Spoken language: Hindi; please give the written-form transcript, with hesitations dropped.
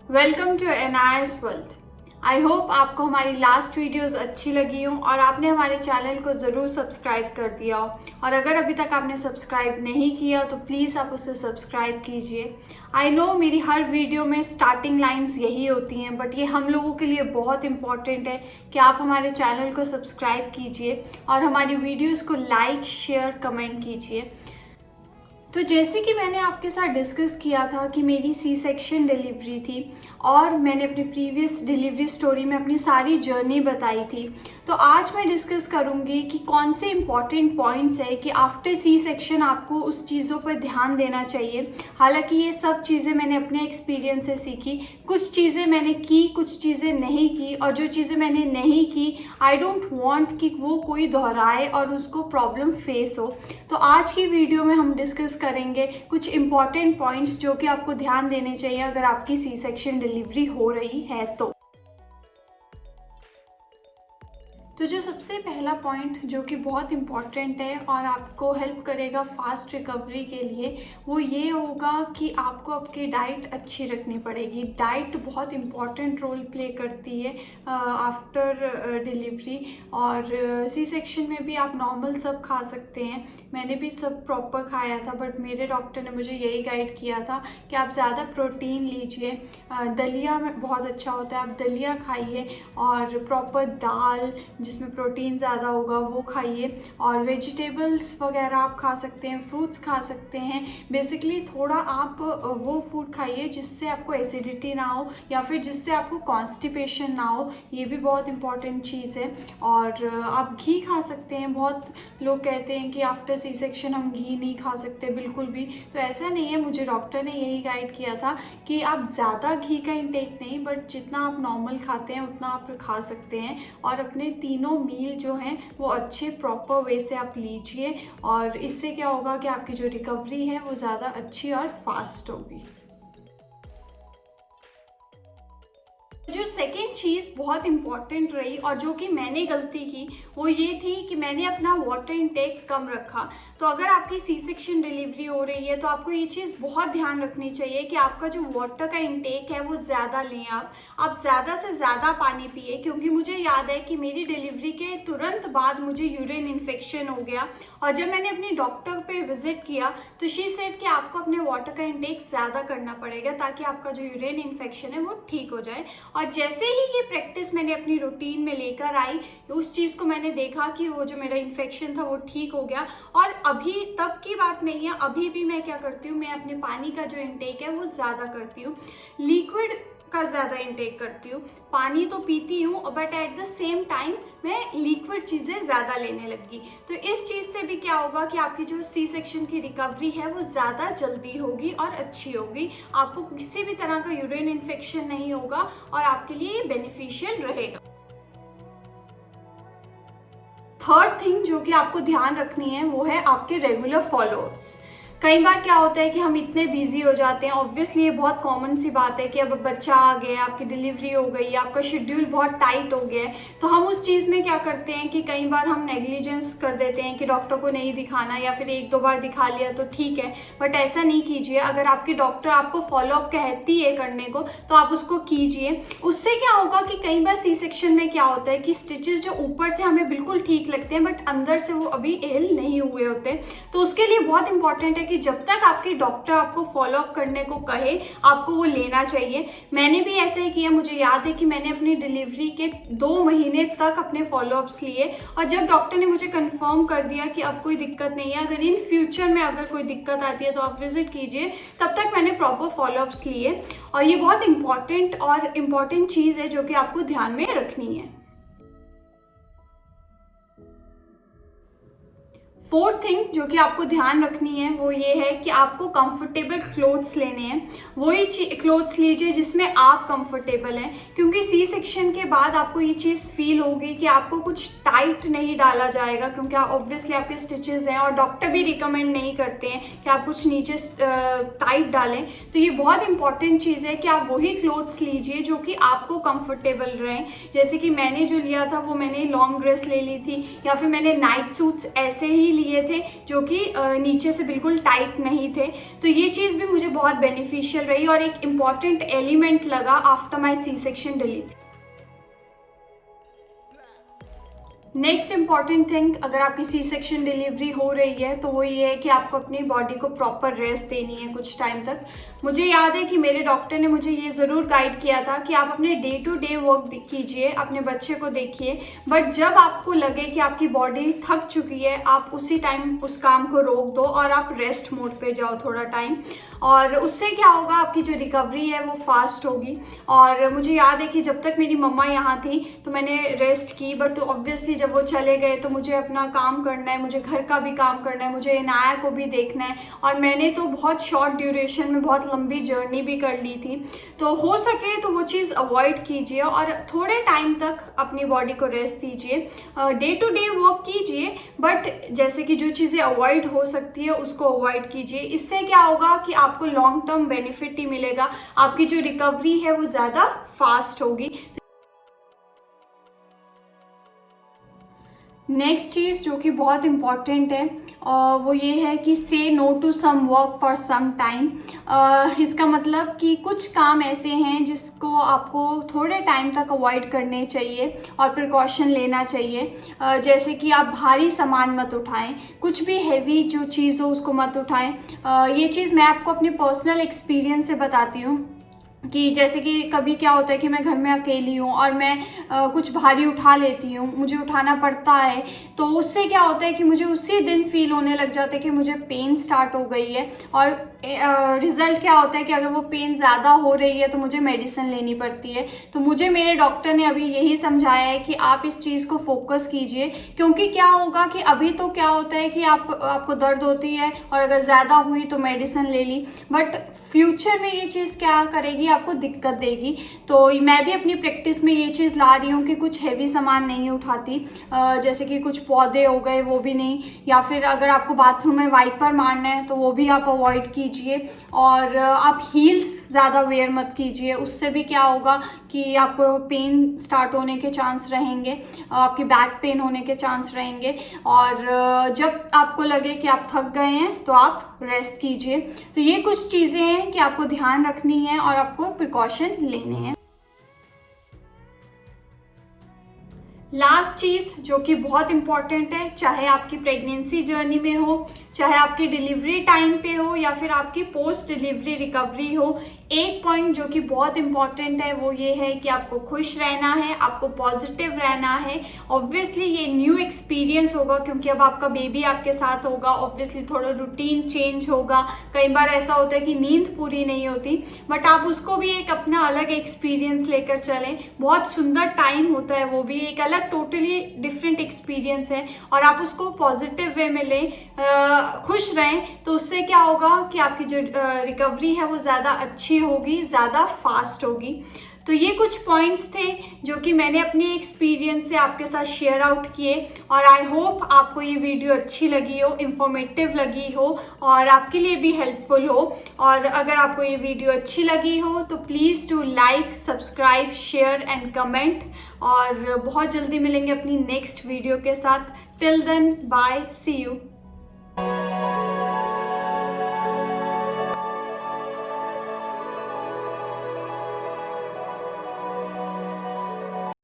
वेलकम टू एनायस वर्ल्ड। आई होप आपको हमारी लास्ट वीडियोस अच्छी लगी हों और आपने हमारे चैनल को ज़रूर सब्सक्राइब कर दिया हो। और अगर अभी तक आपने सब्सक्राइब नहीं किया तो प्लीज़ आप उसे सब्सक्राइब कीजिए। आई नो मेरी हर वीडियो में स्टार्टिंग लाइंस यही होती हैं, बट ये हम लोगों के लिए बहुत इंपॉर्टेंट है कि आप हमारे चैनल को सब्सक्राइब कीजिए और हमारी वीडियोज़ को लाइक, शेयर, कमेंट कीजिए। तो जैसे कि मैंने आपके साथ डिस्कस किया था कि मेरी सी सेक्शन डिलीवरी थी और मैंने अपनी प्रीवियस डिलीवरी स्टोरी में अपनी सारी जर्नी बताई थी, तो आज मैं डिस्कस करूंगी कि कौन से इम्पॉर्टेंट पॉइंट्स है कि आफ्टर सी सेक्शन आपको उस चीज़ों पर ध्यान देना चाहिए। हालांकि ये सब चीज़ें मैंने अपने एक्सपीरियंस से सीखी, कुछ चीज़ें मैंने की, कुछ चीज़ें नहीं की, और जो चीज़ें मैंने नहीं की आई डोंट वांट कि वो कोई दोहराए और उसको प्रॉब्लम फेस हो। तो आज की वीडियो में हम डिस्कस करेंगे कुछ इंपॉर्टेंट पॉइंट्स जो कि आपको ध्यान देने चाहिए अगर आपकी सी सेक्शन डिलीवरी हो रही है तो जो सबसे पहला पॉइंट जो कि बहुत इम्पॉर्टेंट है और आपको हेल्प करेगा फास्ट रिकवरी के लिए, वो ये होगा कि आपको आपकी डाइट अच्छी रखनी पड़ेगी। डाइट बहुत इम्पॉर्टेंट रोल प्ले करती है आफ्टर डिलीवरी। और सी सेक्शन में भी आप नॉर्मल सब खा सकते हैं, मैंने भी सब प्रॉपर खाया था, बट मेरे डॉक्टर ने मुझे यही गाइड किया था कि आप ज़्यादा प्रोटीन लीजिए। दलिया में बहुत अच्छा होता है, आप दलिया खाइए और प्रॉपर दाल जिसमें प्रोटीन ज़्यादा होगा वो खाइए, और वेजिटेबल्स वगैरह आप खा सकते हैं, फ्रूट्स खा सकते हैं। बेसिकली थोड़ा आप वो फूड खाइए जिससे आपको एसिडिटी ना हो या फिर जिससे आपको कॉन्स्टिपेशन ना हो, ये भी बहुत इंपॉर्टेंट चीज़ है। और आप घी खा सकते हैं। बहुत लोग कहते हैं कि आफ्टर सी सेक्शन हम घी नहीं खा सकते, बिल्कुल भी तो ऐसा नहीं है। मुझे डॉक्टर ने यही गाइड किया था कि आप ज़्यादा घी का इंटेक नहीं, बट जितना आप नॉर्मल खाते हैं उतना आप खा सकते हैं, और अपने तीनों मील जो हैं वो अच्छे प्रॉपर वे से आप लीजिए। और इससे क्या होगा कि आपकी जो रिकवरी है वो ज़्यादा अच्छी और फास्ट होगी। जो सेकेंड चीज़ बहुत इम्पॉर्टेंट रही और जो कि मैंने गलती की वो ये थी कि मैंने अपना वाटर इनटेक कम रखा। तो अगर आपकी सी सेक्शन डिलीवरी हो रही है तो आपको ये चीज़ बहुत ध्यान रखनी चाहिए कि आपका जो वाटर का इनटेक है वो ज़्यादा लें। आप ज़्यादा से ज़्यादा पानी पिए, क्योंकि मुझे याद है कि मेरी डिलीवरी के तुरंत बाद मुझे यूरिन इन्फेक्शन हो गया, और जब मैंने अपनी डॉक्टर पे विजिट किया तो शी सेड कि आपको अपने वाटर का इनटेक ज़्यादा करना पड़ेगा ताकि आपका जो यूरिन इन्फेक्शन है वो ठीक हो जाए। और जैसे ही ये प्रैक्टिस मैंने अपनी रूटीन में लेकर आई, उस चीज़ को मैंने देखा कि वो जो मेरा इन्फेक्शन था वो ठीक हो गया। और अभी तब की बात नहीं है, अभी भी मैं क्या करती हूँ, मैं अपने पानी का जो इंटेक है वो ज़्यादा करती हूँ, लिक्विड का ज़्यादा इंटेक करती हूँ। पानी तो पीती हूँ but at the same time मैं लिक्विड चीज़ें ज़्यादा लेने लगी। तो इस चीज़ से भी क्या होगा कि आपकी जो सी सेक्शन की रिकवरी है वो ज़्यादा जल्दी होगी और अच्छी होगी। आपको किसी भी तरह का यूरिन इन्फेक्शन नहीं होगा और आपके लिए ये बेनिफिशियल रहेगा। थर्ड थिंग जो कि आपको ध्यान रखनी है वो है आपके रेगुलर फॉलोअप्स। कई बार क्या होता है कि हम इतने बिजी हो जाते हैं, ऑब्वियसली ये बहुत कॉमन सी बात है कि अब बच्चा आ गया, आपकी डिलीवरी हो गई, आपका शेड्यूल बहुत टाइट हो गया है, तो हम उस चीज़ में क्या करते हैं कि कई बार हम नेग्लिजेंस कर देते हैं कि डॉक्टर को नहीं दिखाना, या फिर एक दो बार दिखा लिया तो ठीक है, बट ऐसा नहीं कीजिए। अगर आपकी डॉक्टर आपको फॉलोअप कहती है करने को तो आप उसको कीजिए। उससे क्या होगा कि कई बार सी सेक्शन में क्या होता है कि स्टिचेस जो ऊपर से हमें बिल्कुल ठीक लगते हैं बट अंदर से वो अभी हेल नहीं हुए होते, तो उसके लिए बहुत इंपॉर्टेंट है कि जब तक आपकी डॉक्टर आपको फॉलोअप करने को कहे आपको वो लेना चाहिए। मैंने भी ऐसा ही किया। मुझे याद है कि मैंने अपनी डिलीवरी के 2 महीने तक अपने फॉलोअप्स लिए, और जब डॉक्टर ने मुझे कंफर्म कर दिया कि अब कोई दिक्कत नहीं है, अगर इन फ्यूचर में अगर कोई दिक्कत आती है तो आप विजिट कीजिए, तब तक मैंने प्रॉपर फॉलोअप्स लिए। और ये बहुत इंपॉर्टेंट चीज़ है जो कि आपको ध्यान में रखनी है। फोर्थ थिंग जो कि आपको ध्यान रखनी है वो ये है कि आपको कंफर्टेबल क्लोथ्स लेने हैं। वही क्लोथ्स लीजिए जिसमें आप कंफर्टेबल हैं, क्योंकि सी सेक्शन के बाद आपको ये चीज़ फील होगी कि आपको कुछ टाइट नहीं डाला जाएगा, क्योंकि ऑब्वियसली आपके स्टिचेस हैं और डॉक्टर भी रिकमेंड नहीं करते हैं कि आप कुछ नीचे टाइट डालें। तो ये बहुत इंपॉर्टेंट चीज़ है कि आप वही क्लोथ्स लीजिए जो कि आपको कंफर्टेबल रहें। जैसे कि मैंने जो लिया था वो मैंने लॉन्ग ड्रेस ले ली थी, या फिर मैंने नाइट सूट्स ऐसे ही लिए थे जो कि नीचे से बिल्कुल टाइट नहीं थे। तो ये चीज़ भी मुझे बहुत बेनिफिशियल रही और एक इम्पॉर्टेंट एलिमेंट लगा after my C section delivery. Next important thing, अगर आपकी सी सेक्शन डिलीवरी हो रही है तो वो ये है कि आपको अपनी बॉडी को प्रॉपर रेस्ट देनी है कुछ टाइम तक। मुझे याद है कि मेरे डॉक्टर ने मुझे ये ज़रूर गाइड किया था कि आप अपने डे टू डे वर्क कीजिए, अपने बच्चे को देखिए, बट जब आपको लगे कि आपकी बॉडी थक चुकी है आप उसी टाइम उस काम को रोक दो और आप रेस्ट मोड पे जाओ थोड़ा टाइम, और उससे क्या होगा, आपकी जो रिकवरी है वो फास्ट होगी। और मुझे याद है कि जब तक मेरी मम्मा यहाँ थी तो मैंने रेस्ट की, बट ऑब्वियसली जब वो चले गए तो मुझे अपना काम करना है, मुझे घर का भी काम करना है, मुझे इनाया को भी देखना है, और मैंने तो बहुत शॉर्ट ड्यूरेशन में बहुत लंबी जर्नी भी कर ली थी। तो हो सके तो वो चीज़ अवॉइड कीजिए और थोड़े टाइम तक अपनी बॉडी को रेस्ट दीजिए, डे टू डे वर्क कीजिए, बट जैसे कि जो चीज़ें अवॉइड हो सकती है उसको अवॉइड कीजिए। इससे क्या होगा कि आपको लॉन्ग टर्म बेनिफिट ही मिलेगा, आपकी जो रिकवरी है वो ज़्यादा फास्ट होगी। नेक्स्ट चीज़ जो कि बहुत इम्पॉर्टेंट है वो ये है कि say no to some work for some time. इसका मतलब कि कुछ काम ऐसे हैं जिसको आपको थोड़े टाइम तक अवॉइड करने चाहिए और प्रिकॉशन लेना चाहिए। जैसे कि आप भारी सामान मत उठाएं, कुछ भी हैवी जो चीज़ हो उसको मत उठाएं। ये चीज़ मैं आपको अपने पर्सनल एक्सपीरियंस से बताती हूँ कि जैसे कि कभी क्या होता है कि मैं घर में अकेली हूँ और मैं कुछ भारी उठा लेती हूँ, मुझे उठाना पड़ता है, तो उससे क्या होता है कि मुझे उसी दिन फील होने लग जाता है कि मुझे पेन स्टार्ट हो गई है, और रिज़ल्ट क्या होता है कि अगर वो पेन ज़्यादा हो रही है तो मुझे मेडिसिन लेनी पड़ती है। तो मुझे मेरे डॉक्टर ने अभी यही समझाया है कि आप इस चीज़ को फोकस कीजिए, क्योंकि क्या होगा कि अभी तो क्या होता है कि आपको दर्द होती है और अगर ज़्यादा हुई तो मेडिसिन ले ली, बट फ्यूचर में ये चीज़ क्या करेगी, आपको दिक्कत देगी। तो मैं भी अपनी प्रैक्टिस में ये चीज़ ला रही हूँ कि कुछ हैवी सामान नहीं उठाती, जैसे कि कुछ पौधे हो गए वो भी नहीं, या फिर अगर आपको बाथरूम में वाइपर मारना है तो वो भी आप अवॉइड कीजिए, और आप हील्स ज़्यादा वेयर मत कीजिए। उससे भी क्या होगा कि आपको पेन स्टार्ट होने के चांस रहेंगे, आपकी बैक पेन होने के चांस रहेंगे, और जब आपको लगे कि आप थक गए हैं तो आप रेस्ट कीजिए। तो ये कुछ चीज़ें हैं कि आपको ध्यान रखनी है और आपको प्रिकॉशन लेने हैं। लास्ट चीज़ जो कि बहुत इम्पॉर्टेंट है, चाहे आपकी प्रेगनेंसी जर्नी में हो, चाहे आपकी डिलीवरी टाइम पे हो, या फिर आपकी पोस्ट डिलीवरी रिकवरी हो, एक पॉइंट जो कि बहुत इम्पॉर्टेंट है वो ये है कि आपको खुश रहना है, आपको पॉजिटिव रहना है। ऑब्वियसली ये न्यू एक्सपीरियंस होगा क्योंकि अब आपका बेबी आपके साथ होगा, ऑब्वियसली थोड़ा रूटीन चेंज होगा, कई बार ऐसा होता है कि नींद पूरी नहीं होती, बट आप उसको भी एक अपना अलग एक्सपीरियंस लेकर चलें। बहुत सुंदर टाइम होता है, वो भी एक अलग टोटली डिफरेंट एक्सपीरियंस है, और आप उसको पॉजिटिव वे में लें, खुश रहें, तो उससे क्या होगा कि आपकी जो रिकवरी है वो ज़्यादा अच्छी होगी, ज़्यादा फास्ट होगी। तो ये कुछ पॉइंट्स थे जो कि मैंने अपने एक्सपीरियंस से आपके साथ शेयर आउट किए, और आई होप आपको ये वीडियो अच्छी लगी हो, इंफॉर्मेटिव लगी हो और आपके लिए भी हेल्पफुल हो। और अगर आपको ये वीडियो अच्छी लगी हो तो please do like, subscribe, share and comment, और बहुत जल्दी मिलेंगे अपनी नेक्स्ट वीडियो के साथ। Till then bye, see you.